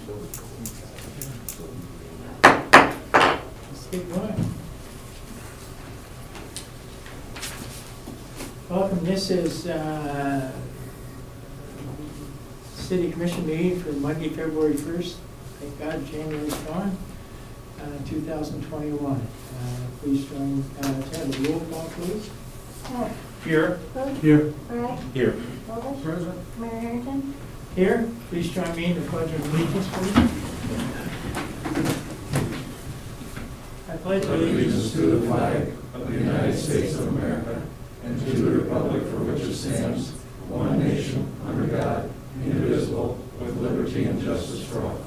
Let's get going. Welcome. This is City Commission meeting for Monday, February 1st. Thank God January's gone. 2021. Please join to have a roll call, please. Here. Here. Alright. Here. Wilbur. Present. Mayor Harrington. Here, please join me in the Pledge of Allegiance, please. I pledge Allegiance to the flag of the United States of America and to the republic for which it stands, one nation, under God, indivisible, with liberty and justice for all.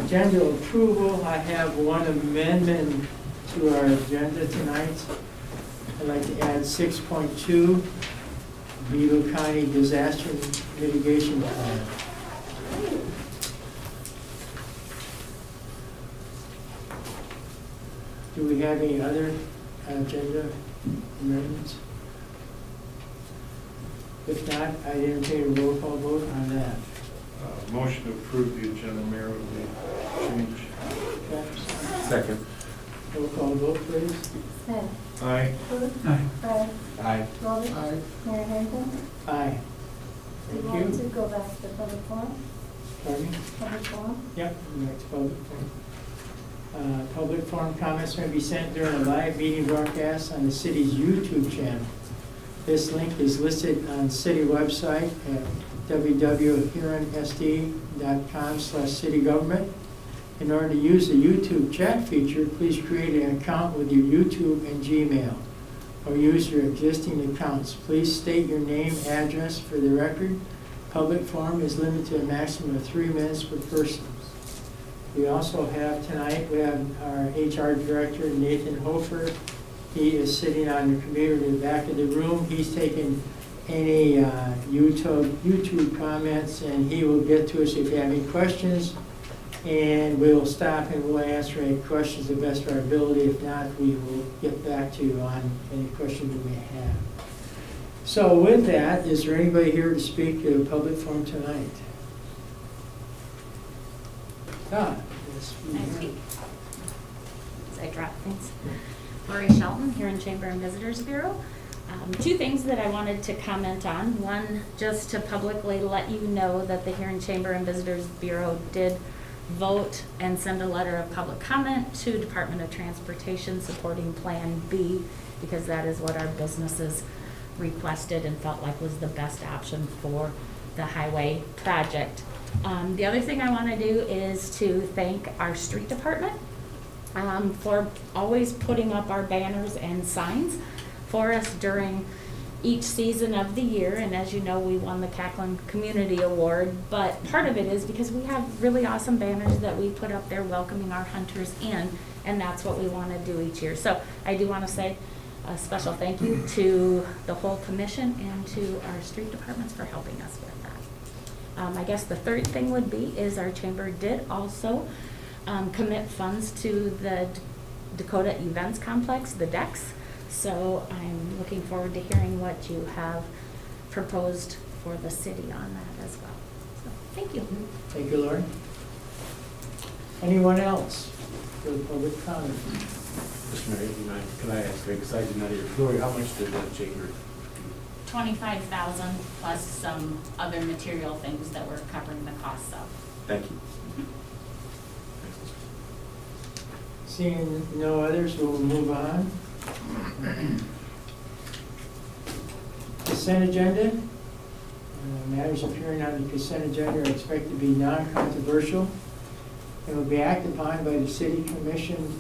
Agenda approval. I have one amendment to our agenda tonight. I'd like to add 6.2, Beaver County Disaster Mitigation Plan. Do we have any other agenda amendments? If not, I entertain a roll call vote on that. Motion to approve the agenda, Mayor, with the change. Okay. Second. Roll call vote, please. Smith. Aye. Wilbur. Aye. Fred. Aye. Wilbur. Aye. Mayor Harrington. Aye. We Thank want you. to go back to the public forum. Pardon me? Public forum. Yep, next public forum. Public forum comments may be sent during a live meeting broadcast on the city's YouTube channel. This link is listed on city website at www.huronsd.com/citygovernment. In order to use the YouTube chat feature, please create an account with your YouTube and Gmail, or use your existing accounts. Please state your name, address for the record. Public forum is limited to a maximum of 3 minutes per person. We also have tonight, we have our HR Director, Nathan Hofer. He is sitting on the computer in the back of the room. He's taking any YouTube comments, and he will get to us if you have any questions. And we'll stop and we'll answer any questions to the best of our ability. If not, we will get back to you on any questions you may have. So with that, is there anybody here to speak to the public forum tonight? Don, yes. I speak. As I drop things. Lori Shelton, Huron Chamber and Visitors Bureau. Two things that I wanted to comment on. One, just to publicly let you know that the Huron Chamber and Visitors Bureau did vote and send a letter of public comment to Department of Transportation supporting Plan B, because that is what our businesses requested and felt like was the best option for the highway project. The other thing I want to do is to thank our street department for always putting up our banners and signs for us during each season of the year. And as you know, we won the Cackling Community Award, but part of it is because we have really awesome banners that we put up there welcoming our hunters in, and that's what we want to do each year. So I do want to say a special thank you to the whole commission and to our street departments for helping us with that. I guess the third thing would be is our chamber did also commit funds to the Dakota Events Complex, the DEX. So I'm looking forward to hearing what you have proposed for the city on that as well. So thank you. Thank you, Lauren. Anyone else for the public comment? Mr. Mayor, can I ask, because I did not hear, Lori, how much did that chamber? 25,000 plus some other material things that we're covering the costs of. Thank you. Seeing no others, we'll move on. Consent agenda. Matters appearing on the consent agenda are expected to be non-controversial and will be acted upon by the city commission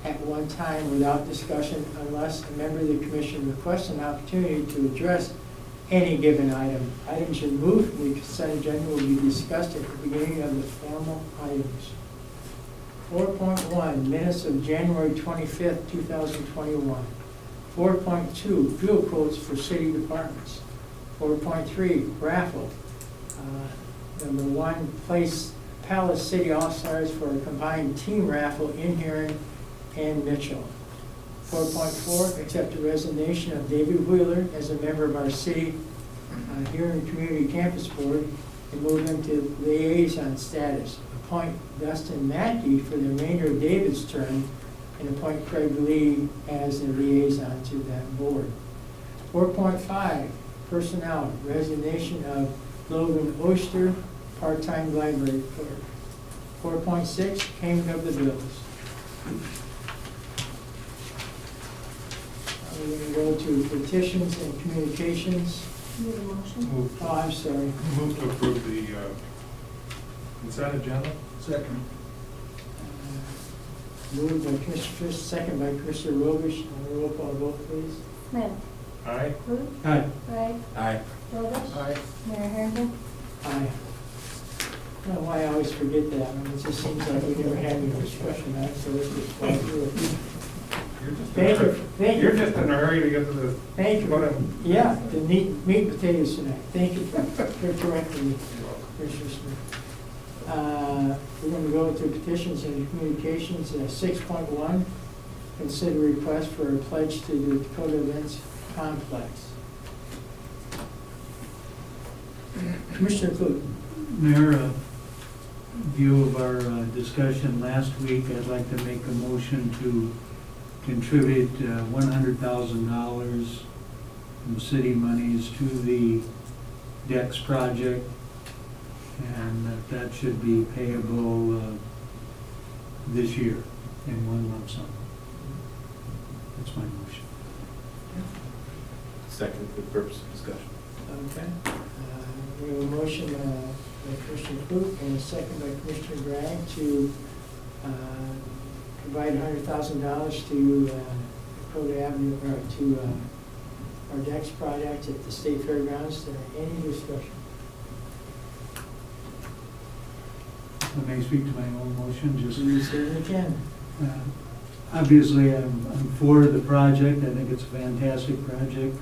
at one time without discussion unless a member of the commission requests an opportunity to address any given item. Items removed from the consent agenda will be discussed at the beginning of the formal items. 4.1, minutes of January 25th, 2021. 4.2, fuel quotes for city departments. 4.3, raffle. Number 1, place Palace City All-Stars for a combined team raffle in Huron and Mitchell. 4.4, accept the resignation of David Wheeler as a member of our city Huron Community Campus Board and move him to liaison status. Appoint Dustin Mackey for the remainder of David's term and appoint Craig Lee as the liaison to that board. 4.5, personnel, resignation of Logan Oster, part-time library clerk. 4.6, payment of the bills. We're going to go to petitions and communications. Need a motion? Move Oh, I'm sorry. move to approve the consent agenda? Second. Moved by Commissioner Twist, second by Commissioner Robish. Roll call vote, please. Smith? Aye. Ruth? Aye. Gregg? Aye. Robish? Aye. Mayor Herndon? Aye. I don't know why I always forget that. I mean, it just seems like we never had any discussion on it, so let's just fly through it. You're just in a Thank you. hurry. Thank you. You're just in a hurry to get to the. Thank you. What Yeah, the meat and potatoes tonight. Thank you for correcting me, Commissioner Smith. We're going to go to petitions and communications. 6.1, consider request for a pledge to the Dakota Events Complex. Commissioner Clute. Mayor, in view of our discussion last week, I'd like to make a motion to contribute $100,000 from city monies to the DEX project, and that should be payable this year in one lump sum. That's my motion. Second for the purpose of discussion. Okay. We have a motion by Commissioner Clute and a second by Commissioner Bragg to provide $100,000 to Dakota Avenue, or to our DEX project at the State Fairgrounds. Any discussion? If I may speak to my own motion, just You certainly can. obviously, I'm for the project. I think it's a fantastic project.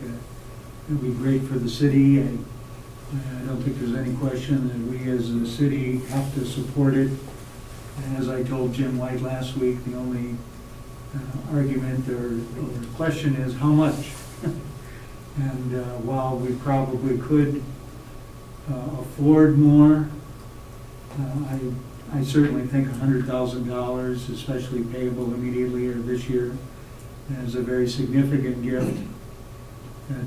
It'll be great for the city. I don't think there's any question that we as a city have to support it. And as I told Jim White last week, the only argument or question is how much. And while we probably could afford more, I certainly think $100,000, especially payable immediately or this year, is a very significant gift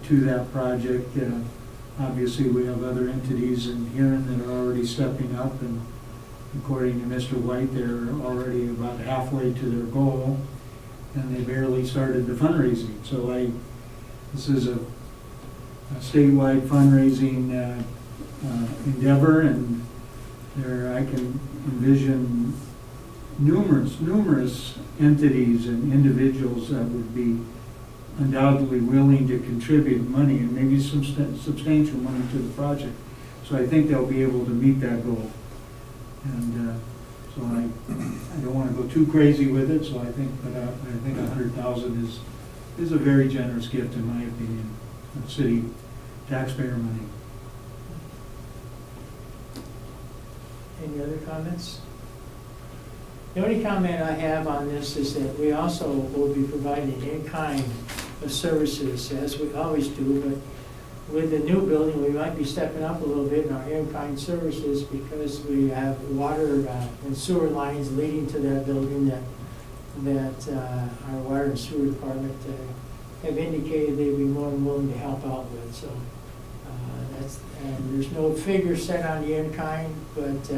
to that project. Obviously, we have other entities in Huron that are already stepping up, and according to Mr. White, they're already about halfway to their goal, and they barely started the fundraising. So this is a statewide fundraising endeavor, and I can envision numerous entities and individuals that would be undoubtedly willing to contribute money, and maybe some substantial money to the project. So I think they'll be able to meet that goal. And so I don't want to go too crazy with it, so I think 100,000 is a very generous gift, in my opinion, of city taxpayer money. Any other comments? The only comment I have on this is that we also will be providing in-kind services, as we always do, but with the new building, we might be stepping up a little bit in our in-kind services because we have water and sewer lines leading to that building that our water and sewer department have indicated they'd be more than willing to help out with. So and there's no figure set on the in-kind, but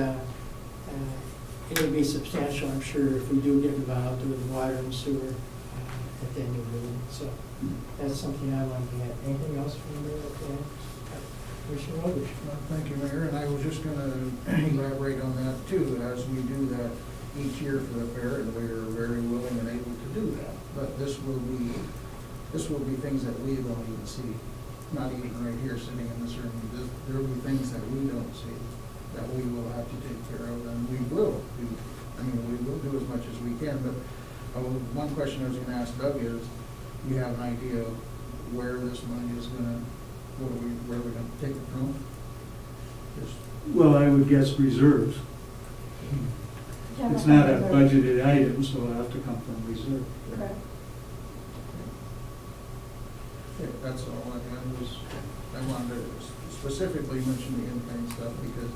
it'll be substantial, I'm sure, if we do get involved with water and sewer at that new building. So that's something I want to add. Anything else from the Commissioner Robish? Thank you, Mayor, and I was just going to elaborate on that too, as we do that each year for the fair, and we are very willing and able to do that. But this will be things that we don't even see, not even right here sitting in this room. There will be things that we don't see that we will have to take care of, and we will do as much as we can. But one question I was going to ask Doug is, you have an idea of where this money is going to, where we're going to take it from? Well, I would guess reserves. It's not a budgeted item, so it'll have to come from reserve. Correct. Okay. that's all. I wanted to specifically mention the in-kind stuff because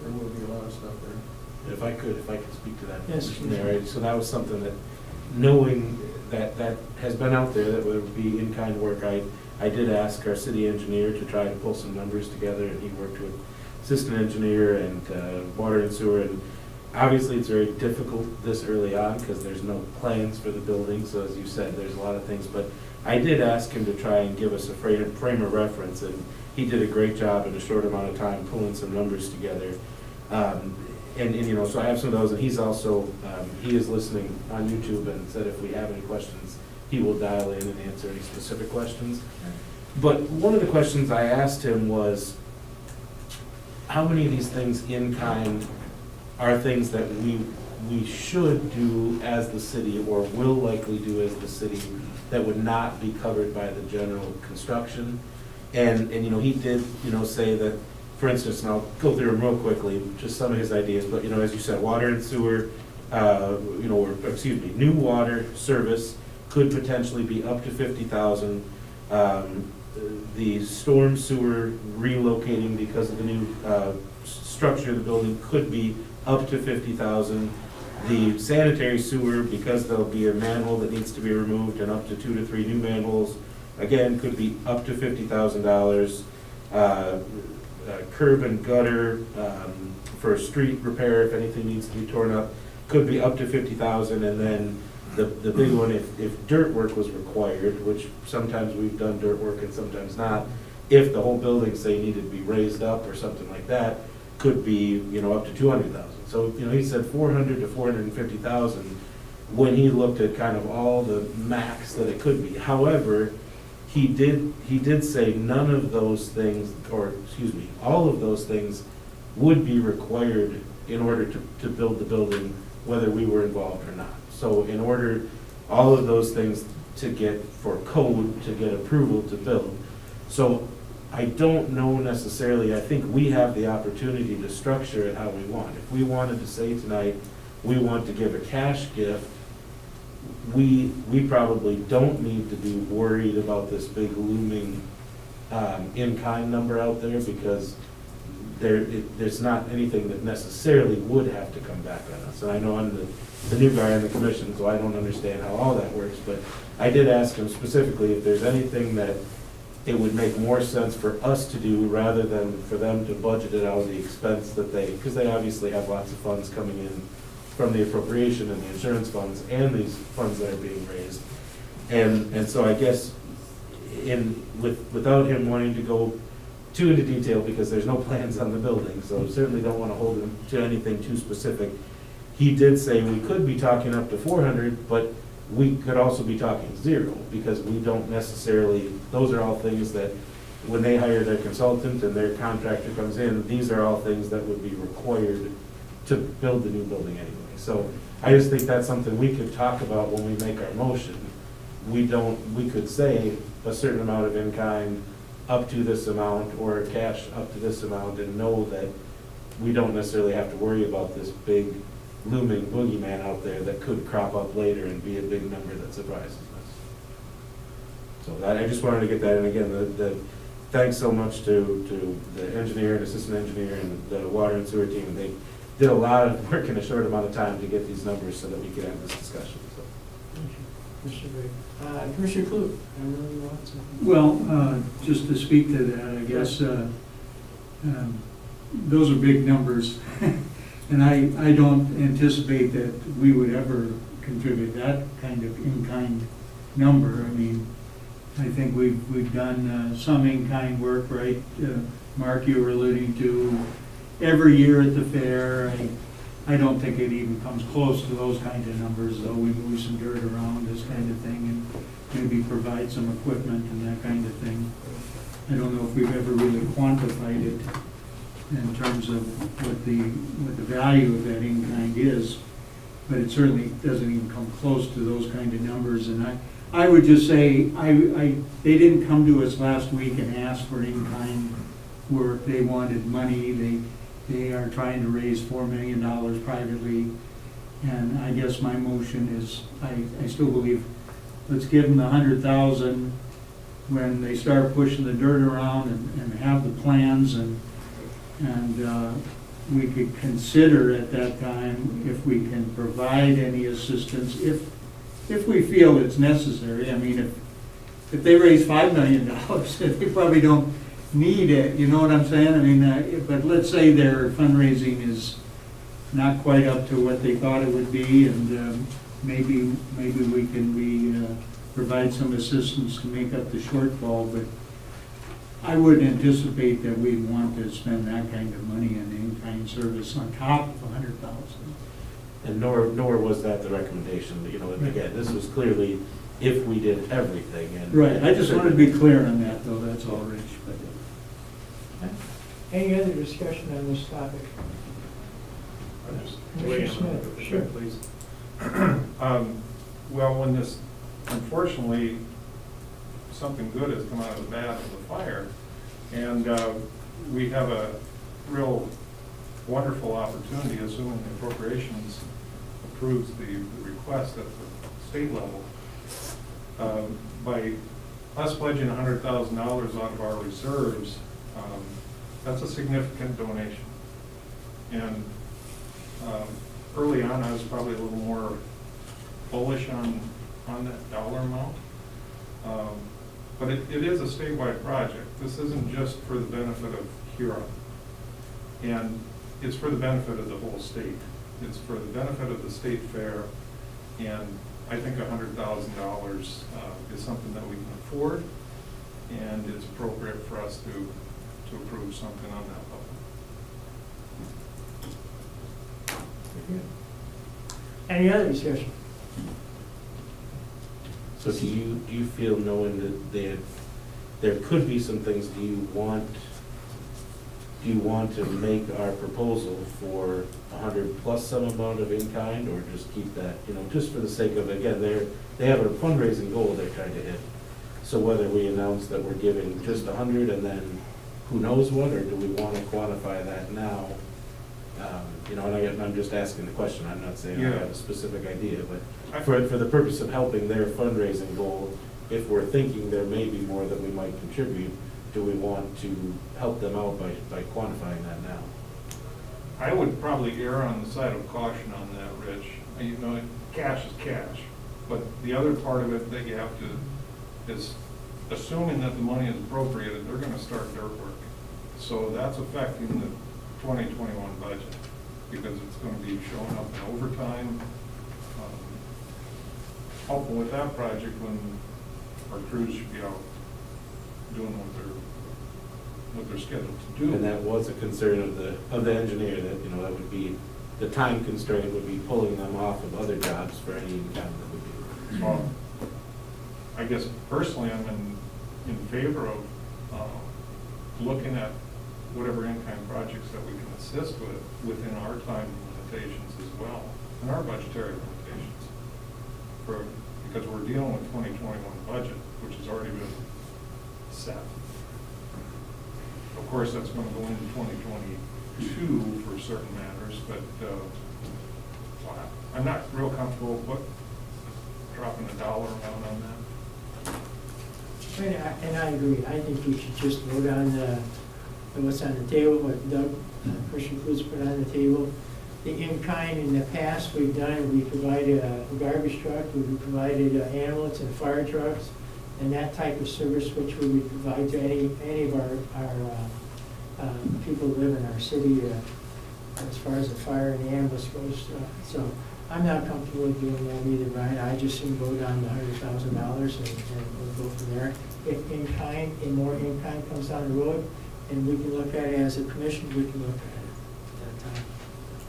there will be a lot of stuff there. If I could speak to that. Yes, question please. there, right? So that was something that, knowing that has been out there, that would be in-kind work, I did ask our city engineer to try to pull some numbers together, and he worked with assistant engineer and water and sewer, and obviously it's very difficult this early on because there's no plans for the building, so as you said, there's a lot of things, but I did ask him to try and give us a frame of reference, and he did a great job in a short amount of time pulling some numbers together. And you know, so I have some of those, and he's also, he is listening on YouTube and said if we have any questions, he will dial in and answer any specific questions. But one of the questions I asked him was, how many of these things in kind are things that we should do as the city or will likely do as the city that would not be covered by the general construction? And you know, he did, you know, say that, for instance, and I'll go through them real quickly, just some of his ideas, but, you know, as you said, water and sewer, you know, or, excuse me, new water service could potentially be up to 50,000. The storm sewer relocating because of the new structure of the building could be up to 50,000. The sanitary sewer, because there'll be a manhole that needs to be removed and up to 2 to 3 new manholes, again, could be up to $50,000. Curb and gutter for street repair, if anything needs to be torn up, could be up to 50,000. And then the big one, if dirt work was required, which sometimes we've done dirt work and sometimes not, if the whole building, say, needed to be raised up or something like that, could be, you know, up to 200,000. So, you know, he said 400 to 450,000 when he looked at kind of all the max that it could be. However, he did say none of those things, or excuse me, all of those things would be required in order to build the building, whether we were involved or not. So in order, all of those things to get, for code, to get approval to build. So I don't know necessarily, I think we have the opportunity to structure it how we want. If we wanted to say tonight, we want to give a cash gift, we probably don't need to be worried about this big looming in-kind number out there, because there's not anything that necessarily would have to come back on us. And I know I'm the new guy on the commission, so I don't understand how all that works, but I did ask him specifically if there's anything that it would make more sense for us to do rather than for them to budget it out of the expense that because they obviously have lots of funds coming in from the appropriation and the insurance funds and these funds that are being raised. And so I guess without him wanting to go too into detail, because there's no plans on the building, so certainly don't want to hold him to anything too specific, he did say we could be talking up to 400, but we could also be talking 0, because we don't necessarily, those are all things that when they hire their consultant and their contractor comes in, these are all things that would be required to build the new building anyway. So I just think that's something we could talk about when we make our motion. We could say a certain amount of in-kind up to this amount, or cash up to this amount, and know that we don't necessarily have to worry about this big looming boogeyman out there that could crop up later and be a big number that surprises us. So that, I just wanted to get that, and again, the thanks so much to the engineer and assistant engineer and the water and sewer team. They did a lot of work in a short amount of time to get these numbers so that we could have this discussion. So. Thank you, Commissioner Brady. Commissioner Clute, I really want something. Well, just to speak to that, I guess, those are big numbers. And I don't anticipate that we would ever contribute that kind of in-kind number. I mean, I think we've done some in-kind work, right? Mark, you were alluding to every year at the fair. I don't think it even comes close to those kind of numbers, though. We move some dirt around, this kind of thing, and maybe provide some equipment and that kind of thing. I don't know if we've ever really quantified it in terms of what the value of that in-kind is, but it certainly doesn't even come close to those kind of numbers. And I would just say, they didn't come to us last week and ask for in-kind work. They wanted money. They are trying to raise $4 million privately. And I guess my motion is, I still believe, let's give them the $100,000 when they start pushing the dirt around and have the plans and we could consider at that time if we can provide any assistance, if we feel it's necessary. I mean, if they raise $5 million, they probably don't need it, you know what I'm saying? I mean, but let's say their fundraising is not quite up to what they thought it would be, and maybe we can provide some assistance to make up the shortfall, but I would anticipate that we'd want to spend that kind of money on in-kind service on top of $100,000. And nor was that the recommendation, you know, again, this was clearly if we did everything and. Right, I just wanted to be clear on that, though, that's all, Rich, but. Any other discussion on this topic? I just Commissioner weigh in on Smith, it, sure. please. Well, when this, unfortunately, something good has come out of the bad of the fire, and we have a real wonderful opportunity, assuming the appropriations approves the request at the state level, by us pledging $100,000 out of our reserves. That's a significant donation. And early on, I was probably a little more bullish on that dollar amount. But it is a statewide project. This isn't just for the benefit of Huron. And it's for the benefit of the whole state. It's for the benefit of the state fair. And I think $100,000 is something that we can afford. And it's appropriate for us to approve something on that level. Any other discussion? So do you feel, knowing that there could be some things, do you want to make our proposal for 100 plus some amount of in-kind, or just keep that, you know, just for the sake of, again, they have a fundraising goal they're trying to hit. So whether we announce that we're giving just 100 and then who knows what, or do we want to quantify that now? You know, and I'm just asking the question, I'm not saying I have a specific idea, but for the purpose of helping their fundraising goal, if we're thinking there may be more that we might contribute, do we want to help them out by quantifying that now? I would probably err on the side of caution on that, Rich. You know, cash is cash, but the other part of it that you have to, is assuming that the money is appropriated, they're gonna start dirt work. So that's affecting the 2021 budget, because it's gonna be showing up in overtime. Helpful with that project when our crews should be out doing what they're scheduled to do. And that was a concern of the engineer, that, you know, that would be, the time constraint would be pulling them off of other jobs for any in-kind that would be. Well, I guess personally, I'm in favor of looking at whatever in-kind projects that we can assist with within our time limitations as well, and our budgetary limitations. Because we're dealing with 2021 budget, which has already been set. Of course, that's going to go into 2022 for certain matters, but I'm not real comfortable dropping a dollar amount on that. And I agree. I think you should just vote on what's on the table, what Doug, Commissioner Cruz put on the table. The in-kind in the past we've done, we provided a garbage truck, we provided ambulance and fire trucks, and that type of service which we would provide to any of our people who live in our city as far as the fire and the ambulance goes. So I'm not comfortable with doing that either, Brian. I just assume vote on the $100,000 and we'll go from there. If more in-kind comes down the road, and we can look at it as a commission, we can look at it at that time.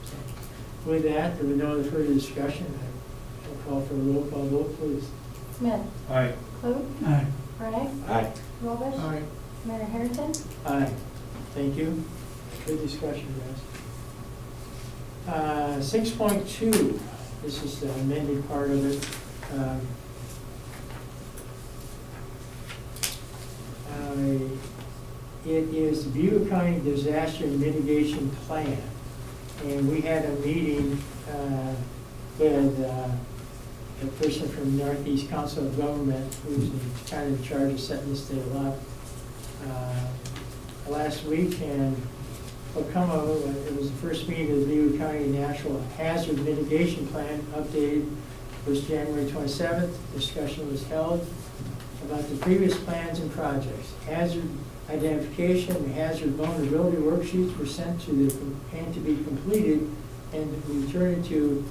So, with that, there was no other further discussion. I'll call for a roll call vote, please. Smith. Aye. Klug. Aye. Bragg. Aye. Roldish. Aye. Mayor Harrington. Aye. Thank you. Good discussion, guys. 6.2, this is the amended part of it. It is the Butte County Disaster Mitigation Plan. And we had a meeting with the person from Northeast Council of Government, who's kind of in charge of setting this deal up, last week, and what come of it was the first meeting of the Beaver County Natural Hazard Mitigation Plan updated was January 27th. Discussion was held about the previous plans and projects. Hazard identification and hazard vulnerability worksheets were sent to and to be completed and returned to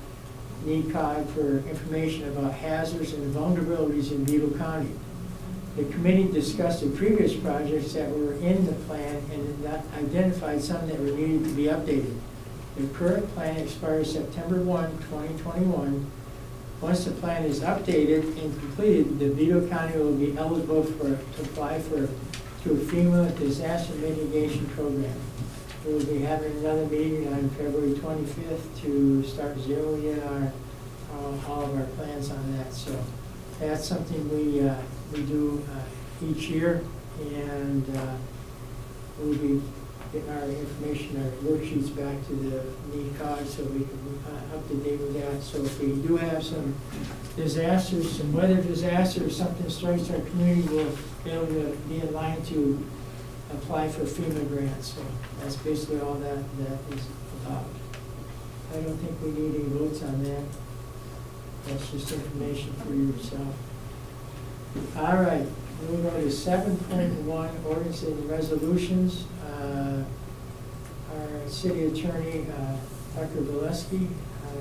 NECOG for information about hazards and vulnerabilities in Beaver County. The committee discussed the previous projects that were in the plan and identified some that were needed to be updated. The current plan expires September 1, 2021. Once the plan is updated and completed, the Beaver County will be eligible to apply to a FEMA disaster mitigation program. We will be having another meeting on February 25th to start zeroing in all of our plans on that. So that's something we do each year, and we'll be getting our information, our worksheets back to the NECOG so we can up to date with that. So if we do have some disasters, some weather disasters, something strikes our community, we'll be able to be in line to apply for FEMA grants. So that's basically all that is about. I don't think we need any votes on that. That's just information for yourself. All right, we'll go to 7.1, ordinance and resolutions. Our city attorney, Dr. Valesky,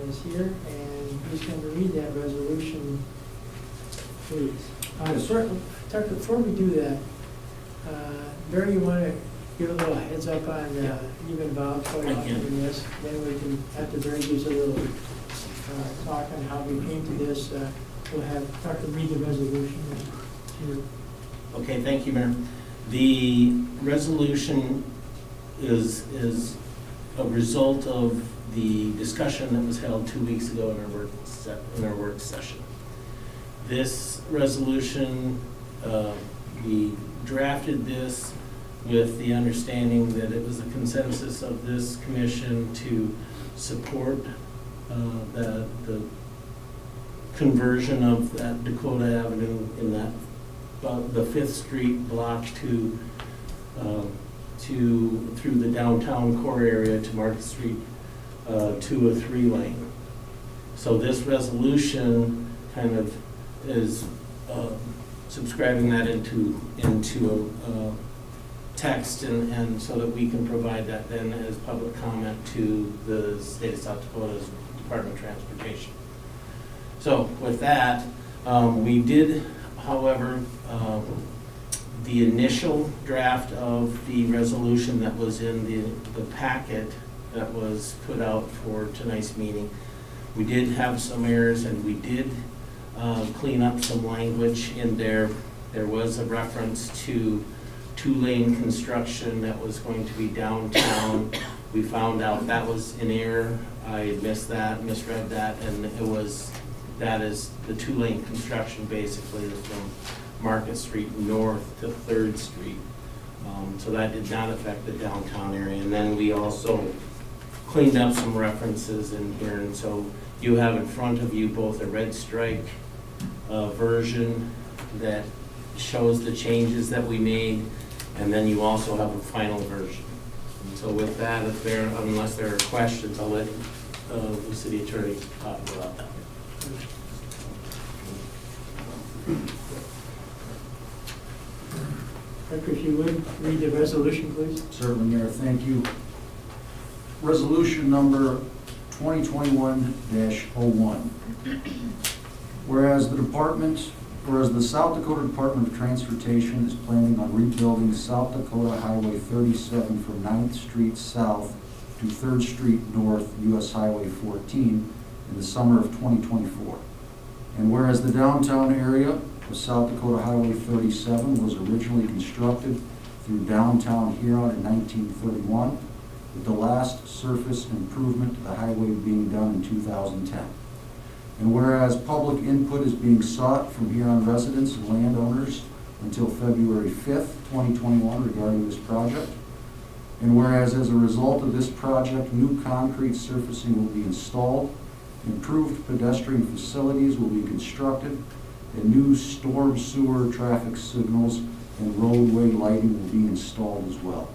is here, and he's going to read that resolution, please. Tucker, before we do that, Barry, you want to give a little heads up on, you've been involved quite a lot in this, then we can, after Barry gives a little talk on how we came to this, we'll have Tucker read the resolution here. Okay, thank you, Mayor. The resolution is a result of the discussion that was held 2 weeks ago in our work session. This resolution, we drafted this with the understanding that it was a consensus of this commission to support the conversion of that Dakota Avenue in that the 5th Street block to through the downtown core area to Market Street to a 3-lane. So this resolution kind of is subscribing that into a text and so that we can provide that then as public comment to the state of South Dakota's Department of Transportation. So with that, we did, however, the initial draft of the resolution that was in the packet that was put out for tonight's meeting, we did have some errors and we did clean up some language in there. There was a reference to 2-lane construction that was going to be downtown. We found out that was an error. I misread that, and that is the 2-lane construction basically is from Market Street north to 3rd Street. So that did not affect the downtown area. And then we also cleaned up some references in here. And so you have in front of you both a red strike version that shows the changes that we made, and then you also have a final version. And so with that, unless there are questions, I'll let the city attorney talk about that. Tucker, if you would, read the resolution, please. Certainly, Mayor, thank you. Resolution number 2021-01. Whereas the South Dakota Department of Transportation is planning on rebuilding South Dakota Highway 37 from 9th Street South to 3rd Street North, US Highway 14 in the summer of 2024. And whereas the downtown area of South Dakota Highway 37 was originally constructed through downtown Huron in 1931, with the last surface improvement to the highway being done in 2010. And whereas public input is being sought from Huron residents and landowners until February 5th, 2021 regarding this project. And whereas as a result of this project, new concrete surfacing will be installed Improved pedestrian facilities will be constructed, and new storm sewer traffic signals and roadway lighting will be installed as well.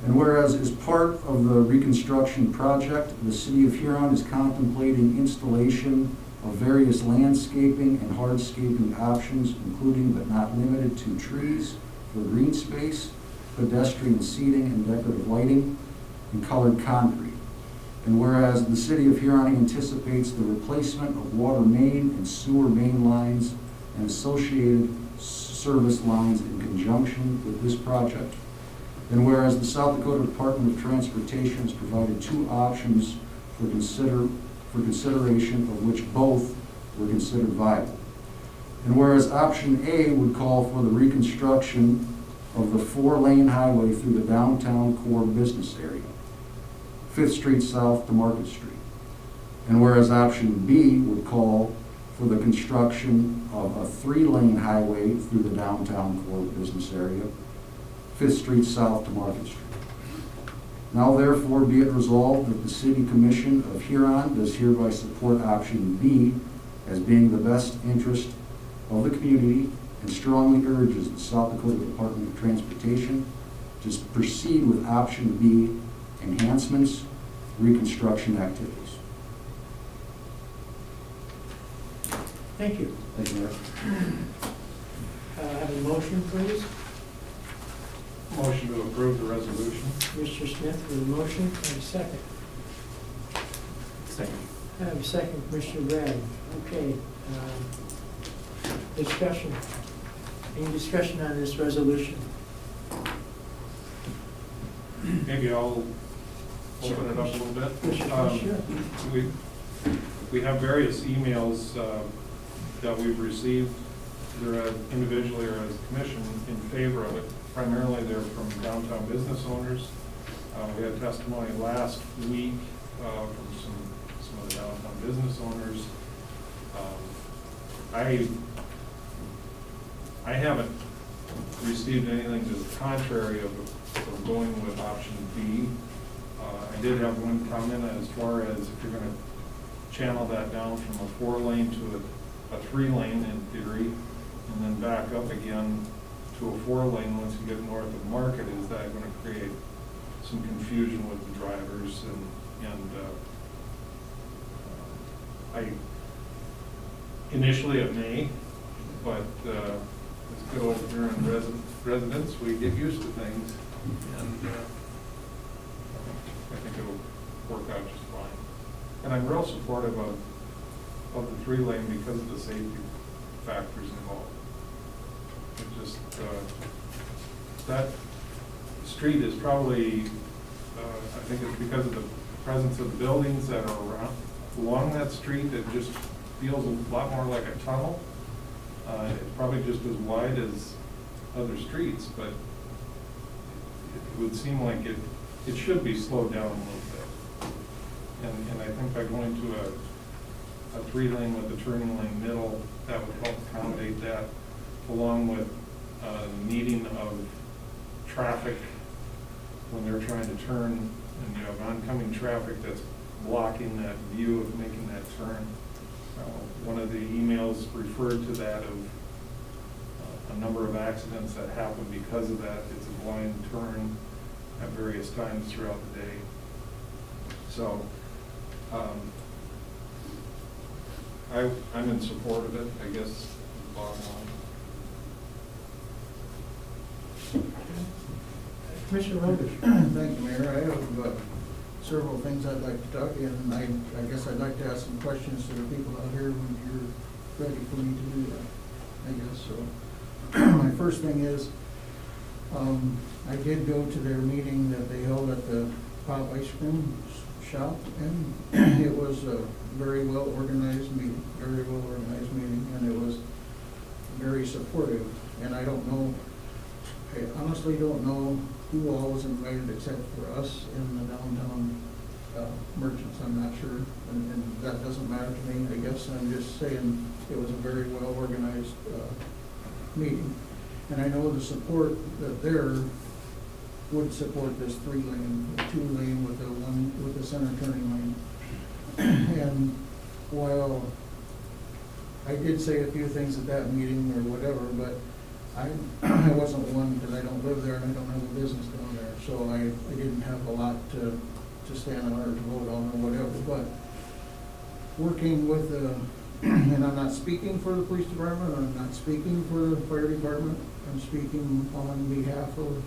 And whereas as part of the reconstruction project, the City of Huron is contemplating installation of various landscaping and hardscaping options, including but not limited to trees for green space, pedestrian seating and decorative lighting, and colored concrete. And whereas the City of Huron anticipates the replacement of water main and sewer main lines and associated service lines in conjunction with this project. And whereas the South Dakota Department of Transportation has provided two options for consideration, of which both were considered viable. And whereas option A would call for the reconstruction of the 4-lane highway through the downtown core business area, 5th Street South to Market Street. And whereas option B would call for the construction of a 3-lane highway through the downtown core business area, 5th Street South to Market Street. Now therefore be it resolved that the City Commission of Huron does hereby support option B as being the best interest of the community and strongly urges the South Dakota Department of Transportation to proceed with option B, enhancements, reconstruction activities. Thank you. Thank you, Mayor. Have a motion, please. Motion to approve the resolution. Mr. Smith with a motion, and a second. Second. I have a second, Commissioner Bragg. Okay. Discussion. Any discussion on this resolution? Maybe I'll open it up a little bit. Sure. We have various emails that we've received, either individually or as a commission, in favor of it. Primarily they're from downtown business owners. We had testimony last week from some of the downtown business owners. I haven't received anything to the contrary of going with option B. I did have one comment as far as if you're going to channel that down from a 4-lane to a 3-lane in theory, and then back up again to a 4-lane once you get north of Market, is that going to create some confusion with the drivers? Initially it may, but as good old Huron residents, we get used to things, and I think it'll work out just fine. And I'm real supportive of the 3-lane because of the safety factors involved. It just, that street is probably, I think it's because of the presence of the buildings that are along that street, it just feels a lot more like a tunnel. It's probably just as wide as other streets, but it would seem like it should be slowed down a little bit. And I think by going to a 3-lane with a turning lane middle, that would help accommodate that, along with needing of traffic when they're trying to turn, and you have oncoming traffic that's blocking that view of making that turn. One of the emails referred to that of a number of accidents that happen because of that. It's a blind turn at various times throughout the day. So I'm in support of it, I guess, is the bottom line. Commissioner Rogers. Thank you, Mayor. I have several things I'd like to talk in. I guess I'd like to ask some questions to the people out here when you're ready for me to do that, I guess. So my first thing is, I did go to their meeting that they held at the Pop Ice Cream Shop, and it was a very well organized meeting, and it was very supportive. And I honestly don't know who all was invited except for us in the downtown merchants. I'm not sure, and that doesn't matter to me, I guess. I'm just saying it was a very well organized meeting. And I know the support that there would support this 3-lane, 2-lane with the center turning lane. And while I did say a few things at that meeting or whatever, but I wasn't one, because I don't live there and I don't have a business down there, so I didn't have a lot to stand on or to vote on or whatever, but working with the, and I'm not speaking for the police department, I'm not speaking for the fire department, I'm speaking on behalf of,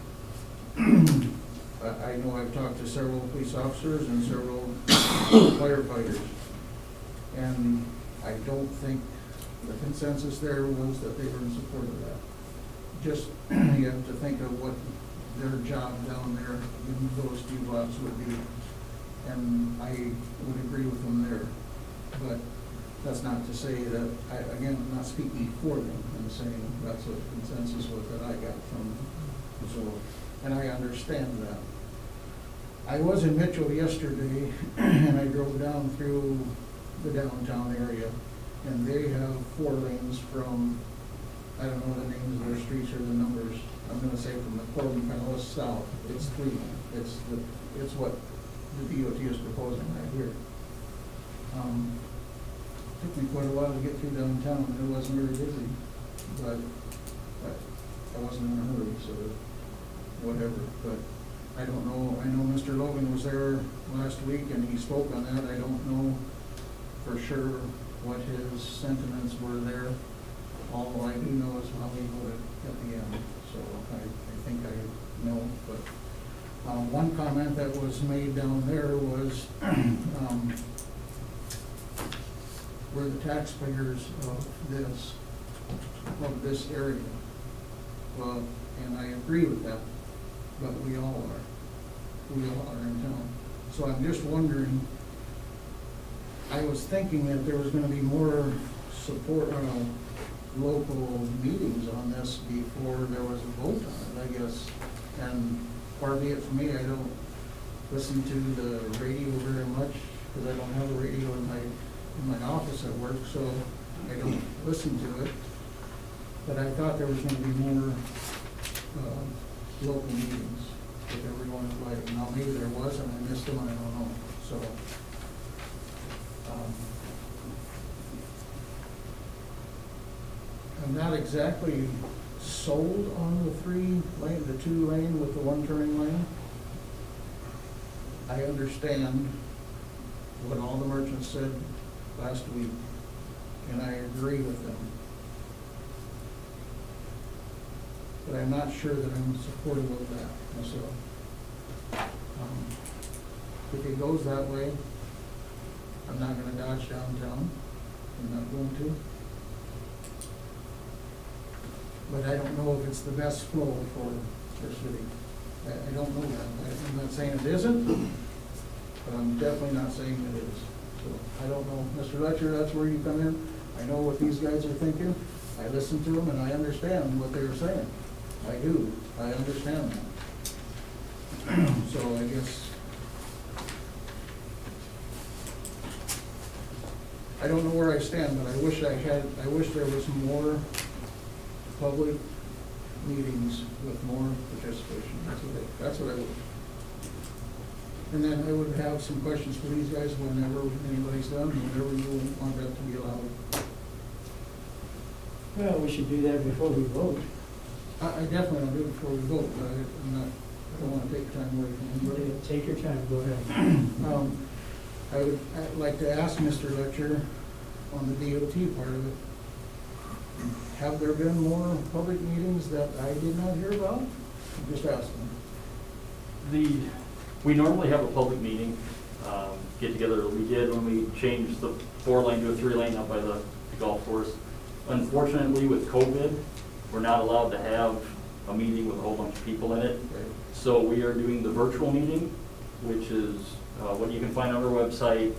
I know I've talked to several police officers and several firefighters, and I don't think the consensus there was that they were in support of that. Just, you have to think of what their job down there in those two blocks would be, and I would agree with them there. But that's not to say that, again, I'm not speaking for them, I'm saying that's what the consensus was that I got from them. So, and I understand that. I was in Mitchell yesterday, and I drove down through the downtown area, and they have 4 lanes from, I don't know the names of their streets or the numbers, I'm gonna say from the Corbin kind of west south, it's 3 lane. It's what the DOT is proposing right here. Took me quite a while to get through downtown, it wasn't very busy, but I wasn't in a hurry, so whatever, but I don't know, I know Mr. Logan was there last week and he spoke on that, I don't know for sure what his sentiments were there. All I do know is how he voted at the end, so I think I know, but one comment that was made down there was we're the taxpayers of this area. Well, and I agree with that, but we all are. We all are in town. So I'm just wondering, I was thinking that there was gonna be more support, local meetings on this before there was a vote on it, I guess. And far be it from me, I don't listen to the radio very much, because I don't have a radio in my office at work, so I don't listen to it. But I thought there was gonna be more, local meetings with everyone invited. Now, maybe there was, and I missed them, I don't know, so. I'm not exactly sold on the 3 lane, the 2 lane with the 1 turning lane. I understand what all the merchants said last week, and I agree with them. But I'm not sure that I'm supportive of that myself. If it goes that way, I'm not gonna dodge downtown, I'm not going to. But I don't know if it's the best flow for our city. I don't know that. I'm not saying it isn't, but I'm definitely not saying it is. So I don't know. Mr. Letcher, that's where you come in. I know what these guys are thinking. I listen to them and I understand what they're saying. I do. I understand that. So I guess I don't know where I stand, but I wish there was more public meetings with more participation. That's what I would. And then I would have some questions for these guys whenever anybody's done, whenever you want that to be allowed. Well, we should do that before we vote. I definitely don't do it before we vote, but I don't want to take time away from anybody. Take your time, go ahead. I'd like to ask Mr. Letcher on the DOT part of it. Have there been more public meetings that I did not hear about? I'm just asking. We normally have a public meeting, get together. We did when we changed the 4 lane to a 3 lane up by the golf course. Unfortunately, with COVID, we're not allowed to have a meeting with a whole bunch of people in it. Okay. So we are doing the virtual meeting, which is what you can find on our website.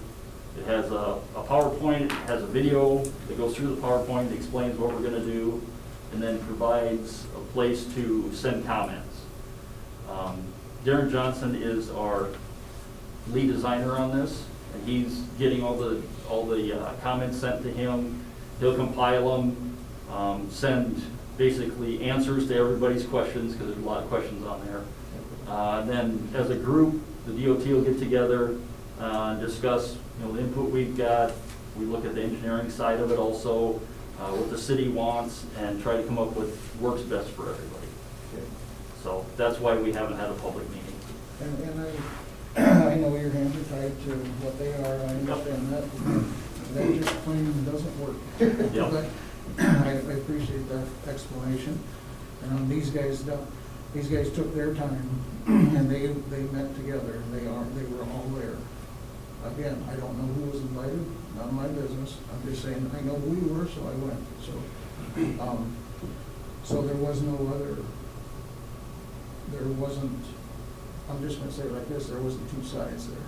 It has a PowerPoint, it has a video that goes through the PowerPoint, that explains what we're gonna do, and then provides a place to send comments. Darren Johnson is our lead designer on this, and he's getting all the comments sent to him. He'll compile them, send basically answers to everybody's questions, because there's a lot of questions on there. Then as a group, the DOT will get together, discuss, the input we've got. We look at the engineering side of it also, what the city wants, and try to come up with works best for everybody. So that's why we haven't had a public meeting. And I know your hands are tied to what they are, I understand that. That just plain doesn't work. Yep. But I appreciate that explanation. And these guys took their time and they met together. They were all there. Again, I don't know who was invited, not my business. I'm just saying, I know who you were, so I went. So there was no other, there wasn't, I'm just gonna say it like this, there wasn't two sides there.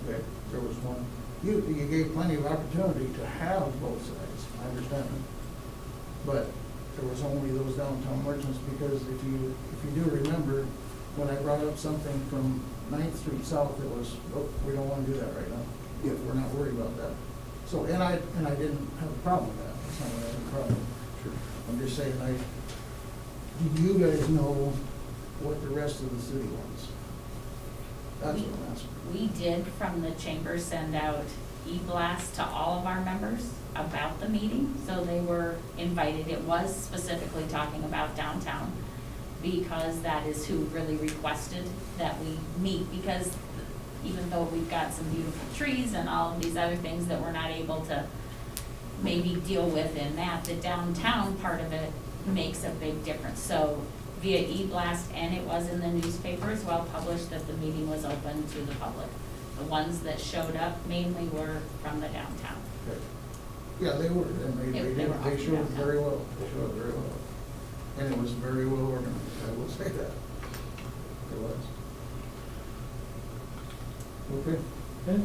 Okay, there was one. You gave plenty of opportunity to have both sides, I understand that. But there was only those downtown merchants, because if you do remember, when I brought up something from 9th Street South, it was, oh, we don't wanna do that right now, if we're not worried about that. So, and I didn't have a problem with that, that's not what I had a problem. Sure. I'm just saying, do you guys know what the rest of the city wants? That's what I'm asking. We did, from the chamber, send out e-blast to all of our members about the meeting, so they were invited. It was specifically talking about downtown, because that is who really requested that we meet, because even though we've got some beautiful trees and all of these other things that we're not able to maybe deal with in that, the downtown part of it makes a big difference. So via e-blast, and it was in the newspaper as well, published that the meeting was open to the public. The ones that showed up mainly were from the downtown. Yeah, they were, and they showed it very well. They showed it very well. And it was very well organized, I will say that. It was. Okay. Okay.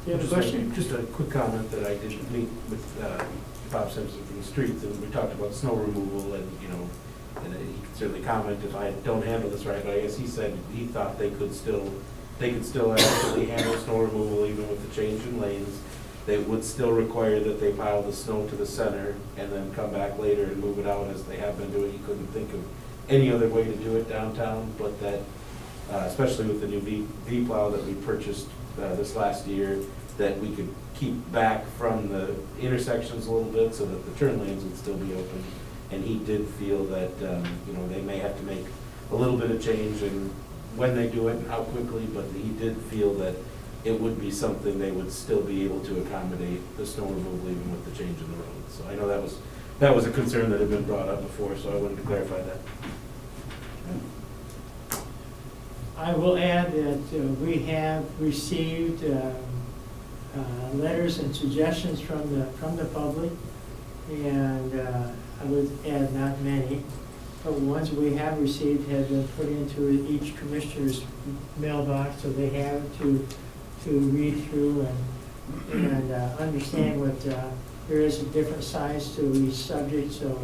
Do you have a question? Just a quick comment that I did meet with Bob Simpson from the streets, and we talked about snow removal, and, and he could certainly comment if I don't handle this right, but I guess he said he thought they could still actually handle snow removal even with the change in lanes. They would still require that they pile the snow to the center and then come back later and move it out as they have been doing. He couldn't think of any other way to do it downtown, but that, especially with the new V plow that we purchased this last year, that we could keep back from the intersections a little bit so that the turn lanes would still be open. And he did feel that, they may have to make a little bit of change in when they do it and how quickly, but he did feel that it would be something they would still be able to accommodate the snow removal even with the change in the road. So I know that was a concern that had been brought up before, so I wanted to clarify that. I will add that we have received letters and suggestions from the public, and I would add not many, but ones we have received have been put into each commissioner's mailbox, so they have to read through and understand what there is a different size to each subject, so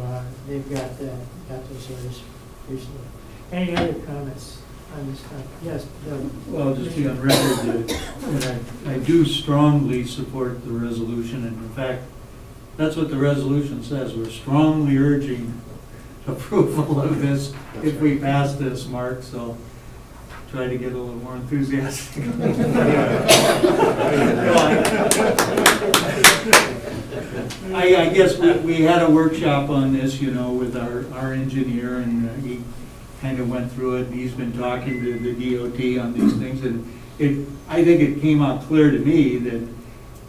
they've got those letters recently. Any other comments on this topic? Yes, Bill. Well, just be on record that I do strongly support the resolution, and in fact, that's what the resolution says. We're strongly urging approval of this if we pass this, Mark, so try to get a little more enthusiastic. I guess we had a workshop on this, with our engineer, and he kind of went through it, and he's been talking to the DOT on these things, and I think it came out clear to me that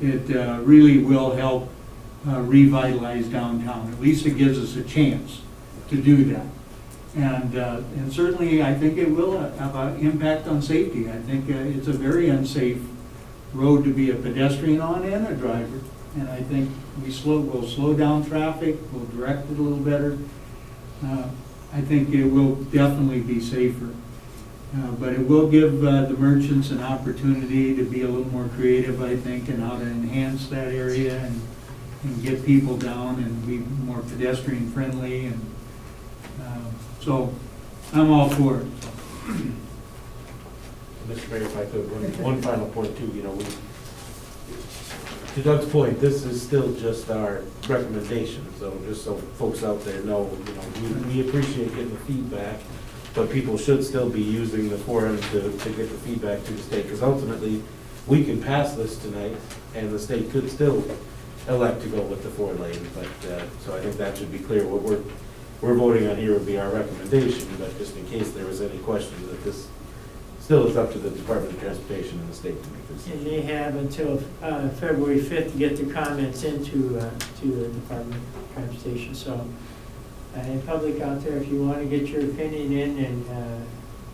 it really will help revitalize downtown. At least it gives us a chance to do that. And certainly, I think it will have an impact on safety. I think it's a very unsafe road to be a pedestrian on and a driver. And I think we'll slow down traffic, we'll direct it a little better. I think it will definitely be safer. But it will give the merchants an opportunity to be a little more creative, I think, in how to enhance that area and get people down and be more pedestrian friendly. And so I'm all for it. Mr. Mayor, if I could, one final point too, to Doug's point, this is still just our recommendation, so just so folks out there know, we appreciate getting the feedback, but people should still be using the forum to get the feedback to the state, because ultimately, we can pass this tonight, and the state could still elect to go with the 4-lane, but, so I think that should be clear. What we're voting on here would be our recommendation, but just in case there was any question, that this still is up to the Department of Transportation and the state to make this. And they have until February 5th to get the comments into to the Department of Transportation. So, and public out there, if you want to get your opinion in and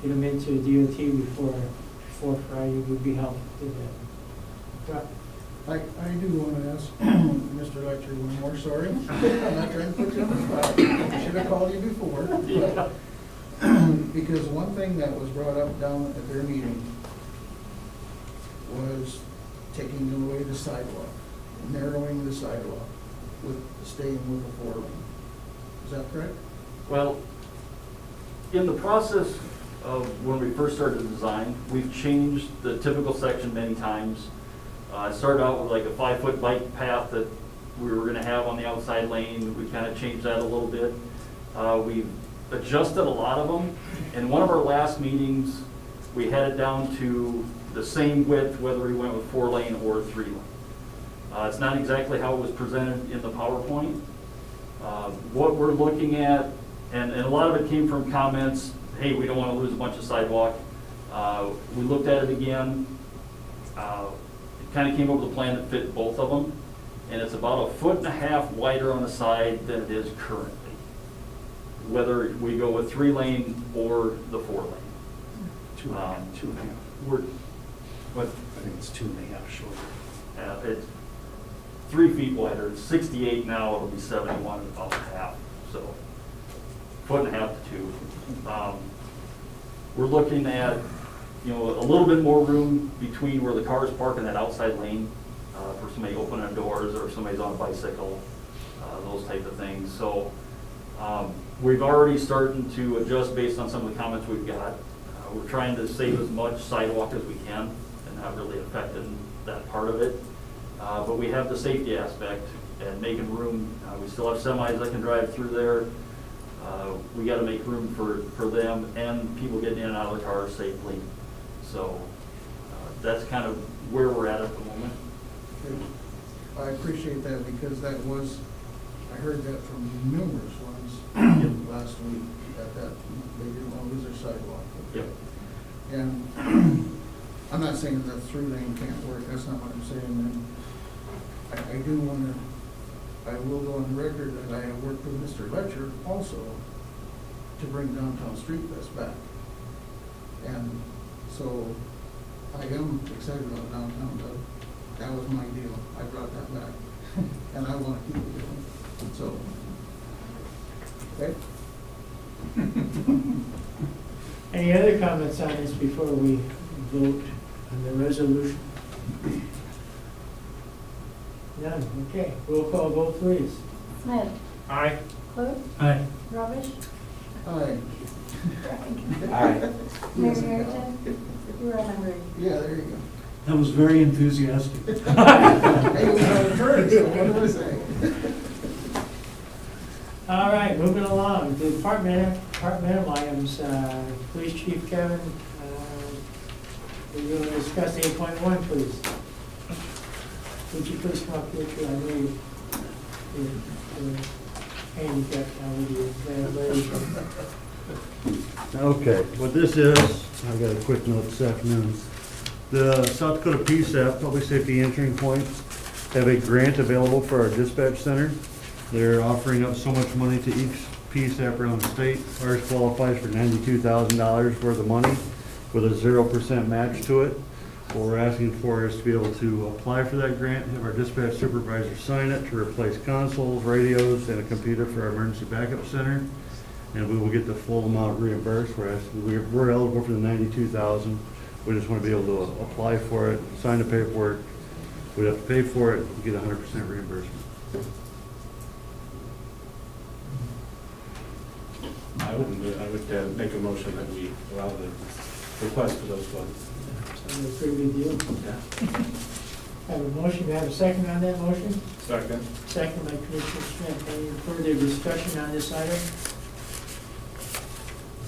get them into DOT before Friday, would be helpful to them. I do want to ask Mr. Lecter one more, sorry. I'm not trying to put you on the spot. I should have called you before. But because one thing that was brought up down at their meeting was taking away the sidewalk, narrowing the sidewalk, with staying with the 4-lane. Is that correct? Well, in the process of when we first started the design, we've changed the typical section many times. I started out with like a 5-foot bike path that we were gonna have on the outside lane. We kind of changed that a little bit. We've adjusted a lot of them. In one of our last meetings, we had it down to the same width, whether we went with 4-lane or 3-lane. It's not exactly how it was presented in the PowerPoint. What we're looking at, and a lot of it came from comments, hey, we don't want to lose a bunch of sidewalk. We looked at it again. It kind of came up with a plan that fit both of them. And it's about 1.5 feet wider on the side than it is currently, whether we go with 3-lane or the 4-lane. 2.5. What? I think it's 2.5 shorter. It's 3 feet wider. It's 68 now. It'll be 71 in about half. So 1.5 to 2. We're looking at, a little bit more room between where the cars park in that outside lane for somebody opening doors or if somebody's on a bicycle, those type of things. So we've already started to adjust based on some of the comments we've got. We're trying to save as much sidewalk as we can and not really affecting that part of it. But we have the safety aspect and making room. We still have semis that can drive through there. We got to make room for them and people getting in and out of the cars safely. So that's kind of where we're at the moment. I appreciate that because I heard that from numerous ones last week, that they didn't want to lose their sidewalk. Yep. And I'm not saying that 3-lane can't work, that's not what I'm saying. And I will go on record that I have worked with Mr. Letcher also to bring downtown street fest back. And so I am excited about downtown, but that was my deal. I brought that back and I want to keep it going. So, okay. Any other comments on this before we vote on the resolution? None, okay. Roll call vote, please. Smith. Aye. Clute. Aye. Rubbish. Aye. Craig. Aye. Mayor Harrington. Huron and Brady. Yeah, there you go. That was very enthusiastic. Hey, it was our turn, so what do I say? All right, moving along, the departmental items, Police Chief Kevin, we're going to discuss 8.1, please. Would you please come up here, too? I know you're handicapped now with your Okay, what this is, I got a quick note this afternoon. The South Dakota PSAP, Public Safety Answering Points, have a grant available for our dispatch center. They're offering up so much money to each PSAP around the state. Ours qualifies for $92,000 worth of money with a 0% match to it. What we're asking for is to be able to apply for that grant, have our dispatch supervisor sign it to replace consoles, radios, and a computer for our emergency backup center. And we will get the full amount reimbursed. We're eligible for the $92,000. We just want to be able to apply for it, sign the paperwork. We'd have to pay for it, and get 100% reimbursement. I would make a motion that we allow the request for those funds. Sounds a pretty good deal. Yeah. Have a motion, have a second on that motion? Second. Second by Commissioner Smith. Any further discussion on this item?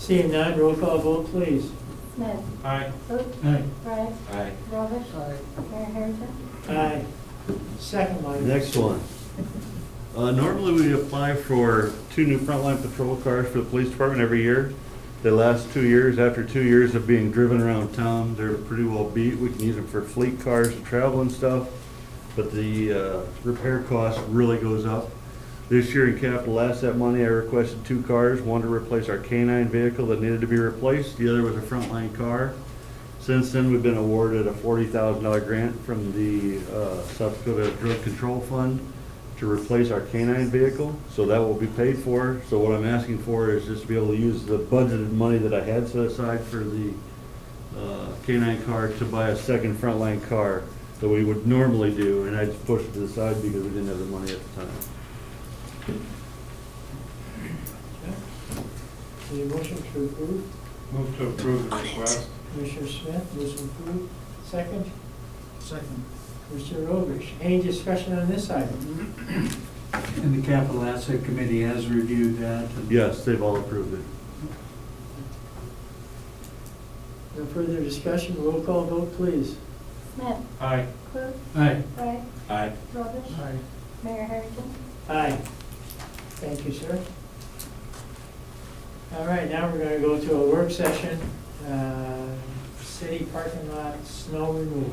Seeing none, roll call vote, please. Smith. Aye. Luke. Aye. Bryce. Aye. Robish. Aye. Mayor Harrington. Aye. Second line. Next one. Normally we apply for 2 new frontline patrol cars for the police department every year. They last 2 years. After 2 years of being driven around town, they're pretty well beat. We can use them for fleet cars to travel and stuff, but the repair cost really goes up. This year in capital asset money, I requested 2 cars, one to replace our K-9 vehicle that needed to be replaced, the other was a frontline car. Since then, we've been awarded a $40,000 grant from the South Dakota Drug Control Fund to replace our K-9 vehicle, so that will be paid for. So what I'm asking for is just to be able to use the budgeted money that I had set aside for the K-9 car to buy a second frontline car that we would normally do, and I just pushed it to the side because we didn't have the money at the time. Need a motion to approve? Move to approve the request. Commissioner Smith, motion approved. Second, Second. Commissioner Robish. Any discussion on this item? And the capital asset committee has reviewed that. and- Yes, they've all approved it. No further discussion, roll call vote, please. Smith. Aye. Luke. Aye. Bryce. Aye. Robish. Aye. Mayor Harrington. Aye. Thank you, sir. All right, now we're gonna go to a work session, city parking lot snow removal.